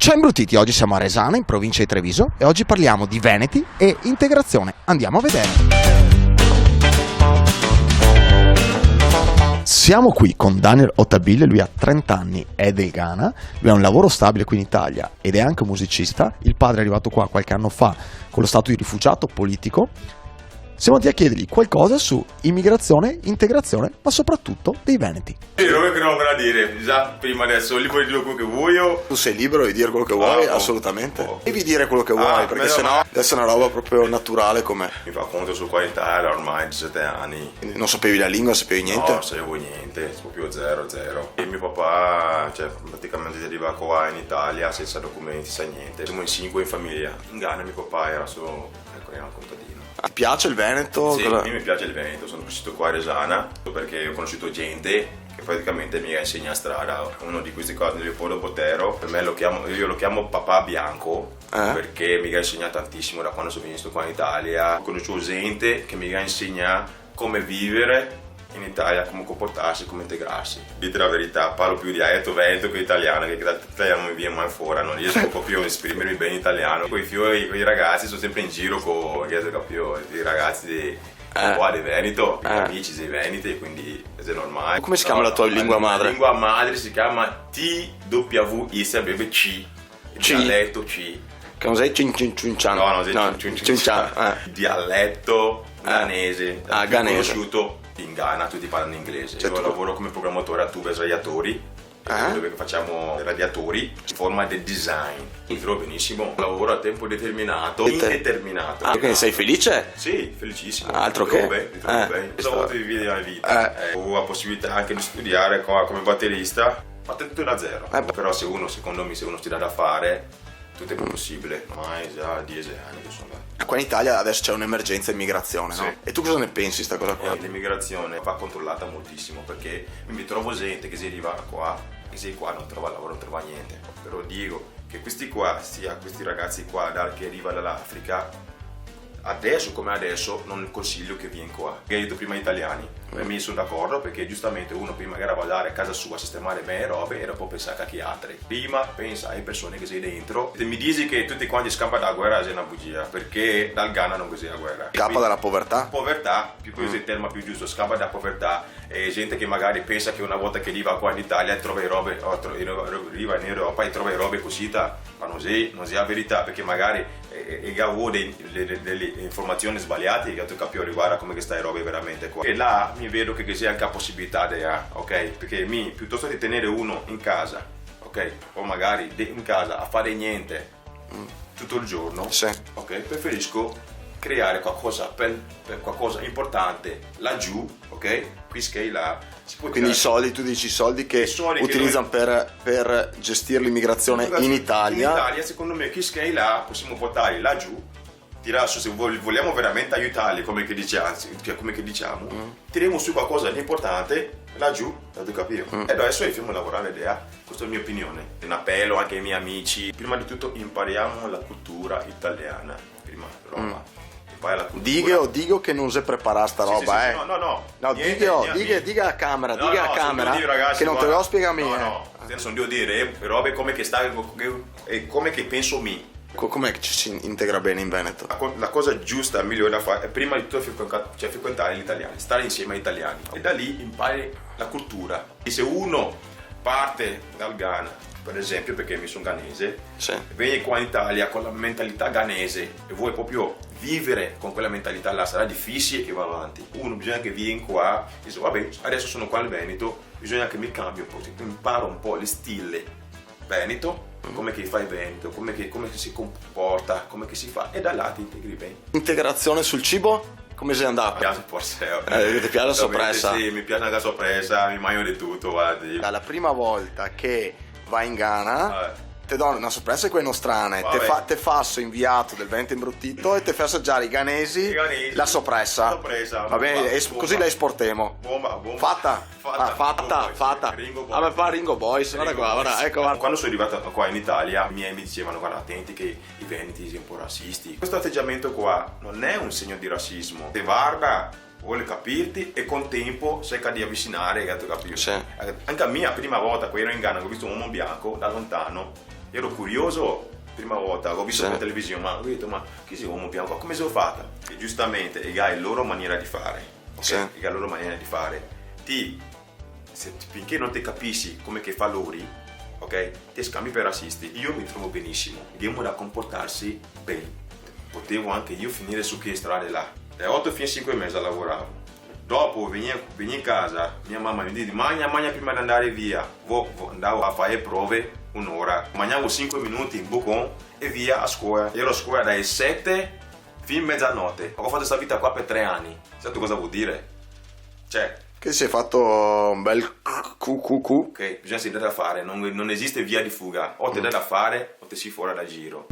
Ciao imbruttiti, oggi siamo a Resana, in provincia di Treviso, e oggi parliamo di veneti e integrazione. Andiamo a vedere. Siamo qui con Daniel Otabil, lui ha 30 anni, è del Ghana, lui ha un lavoro stabile qui in Italia ed è anche musicista. Il padre è arrivato qua qualche anno fa con lo stato di rifugiato politico. Siamo andati a chiedergli qualcosa su immigrazione, integrazione, ma soprattutto dei veneti. Io che non ho da dire, già prima adesso, lì puoi dire quello che vuoi io. Tu sei libero di dire quello che vuoi, assolutamente. Devi dire quello che vuoi, perché sennò adesso è una roba proprio naturale com'è. Mi fa conto su qua in Italia ormai 17 anni. Quindi non sapevi la lingua, sapevi niente? No, sapevo niente, proprio zero. E mio papà, praticamente arriva qua in Italia senza documenti, senza niente. Siamo in 5 in famiglia. In Ghana mio papà era solo, era un contadino. Ti piace il Veneto? Sì, a me mi piace il Veneto, sono cresciuto qua a Resana perché ho conosciuto gente che praticamente mi insegna strada. Uno di questi qua, Leopoldo Botero, per me io lo chiamo papà bianco perché mi ha insegnato tantissimo da quando sono venuto qua in Italia. Ho conosciuto gente che mi insegna come vivere in Italia, come comportarsi, come integrarsi. Dite la verità, parlo più di dialetto veneto che italiano, che l'italiano mi viene mai fuori, non riesco proprio a esprimermi bene in italiano. Poi i ragazzi sono sempre in giro con i ragazzi qua di Veneto, gli amici dei Veneti, quindi è normale. Come si chiama la tua lingua madre? La lingua madre si chiama TWISBC, il dialetto C. Che non sei cincincian? No, cincincian. Dialetto ghanese, ghanese. Conosciuto in Ghana, tutti parlano inglese. Io lavoro come programmatore a Tubes Radiatori, dove facciamo radiatori in forma di design. Mi trovo benissimo, lavoro a tempo determinato, indeterminato. Quindi sei felice? Sì, felicissimo. Altro che? Mi trovo bene. Questa volta di vivere la vita. Ho la possibilità anche di studiare qua come batterista, ma tutto da zero. Però secondo me, se uno si dà da fare, tutto è possibile. Ormai già 10 anni che sono là. Qua in Italia adesso c'è un'emergenza immigrazione, sì. No? E tu cosa ne pensi di sta cosa qua? L'immigrazione va controllata moltissimo perché mi trovo gente che si arriva qua e qua non trova lavoro, non trova niente. Però dico che questi ragazzi qua che arrivano dall'Africa, adesso come adesso non consiglio che vieni qua. Che hai detto prima italiani, mi sono d'accordo perché giustamente uno prima magari va a andare a casa sua a sistemare me robe e dopo pensare a chi altri. Prima pensa alle persone che sei dentro. Se mi dici che tutti quanti scappano dalla guerra è una bugia, perché dal Ghana non così la guerra. Scappa dalla povertà? Povertà, più questo è il termine più giusto, scappa dalla povertà. E gente che magari pensa che una volta che arriva qua in Italia trova robe, arriva in Europa e trova robe così, ma non è la verità, perché magari ho delle informazioni sbagliate che tu capisco riguardo a come che stai robe veramente qua. E là mi vedo che c'è anche la possibilità ok? Perché piuttosto di tenere uno in casa, ok? O magari in casa a fare niente tutto il giorno, sì. Ok? Preferisco creare qualcosa per qualcosa importante laggiù, ok? Qui che là si può. Quindi tu dici i soldi che utilizzano per gestire l'immigrazione in Italia. In Italia, secondo me, chi che là possiamo portarli laggiù. Se vogliamo veramente aiutarli, come che diciamo, tiriamo su qualcosa di importante laggiù, da capire. E adesso iniziamo a lavorare l'idea, questa è la mia opinione. Un appello anche ai miei amici. Prima di tutto impariamo la cultura italiana, prima roba. Dico che non si prepara sta roba, sì. No. Dica a camera, ragazzi, che non te lo spiega a me. No. Sono devo dire robe come che sta e come che penso me. Com'è che ci si integra bene in Veneto? La cosa giusta, migliore da fare è prima di tutto frequentare gli italiani, stare insieme agli italiani e da lì impari la cultura. E se uno parte dal Ghana, per esempio, perché mi sono ghanese, sì. Vieni qua in Italia con la mentalità ghanese e vuoi proprio vivere con quella mentalità là, sarà difficile che va avanti. Bisogna che vieni qua e dice vabbè, adesso sono qua al Veneto, bisogna che mi cambio un po', imparo un po' il stile veneto, come che fai Veneto, come che si comporta, come che si fa, e da là ti integri bene. Integrazione sul cibo? Come sei andato? Mi piace forse. Ti piace la sorpresa? Sì, mi piace anche la sorpresa, mi mangio di tutto, guarda. La prima volta che vai in Ghana ti do una sorpresa che è nostrana, te fasso inviato del Veneto imbruttito e te fai assaggiare i ghanesi la sorpresa. Va bene, così la esportiamo. Bomba. Fatta. Vabbè, fa Ringo Boys, guarda qua, ecco. Quando sono arrivato qua in Italia, i miei mi dicevano guarda attenti che i veneti sono un po' razzisti. Questo atteggiamento qua non è un segno di razzismo. Te guarda, vuole capirti e con tempo cerca di avvicinare, capito? Sì. Anche a mia prima volta, quando ero in Ghana, ho visto un uomo bianco da lontano. ero curioso. Prima volta ho visto la televisione, ma ho detto, ma chi sei uomo bianco? Come si è fatta? E giustamente, è la loro maniera di fare. Okay? È la loro maniera di fare. Finché non ti capisci come che fa loro, ok? Ti scambi per razzisti. Io mi trovo benissimo. Dobbiamo da comportarsi bene. Potevo anche io finire su che strade là. Da 8 fino a 5 mesi lavoravo. Dopo venivo in casa, mia mamma mi disse mangia prima di andare via. Andavo a fare prove un'ora, mangiavo 5 minuti in bucon e via a scuola. Ero a scuola dalle 7 fino a mezzanotte. Ho fatto questa vita qua per 3 anni. Sai tu cosa vuol dire? Cioè, che si è fatto un bel QQQ. Ok, bisogna essere da fare, non esiste via di fuga. O te dai da fare o te si fuori da giro.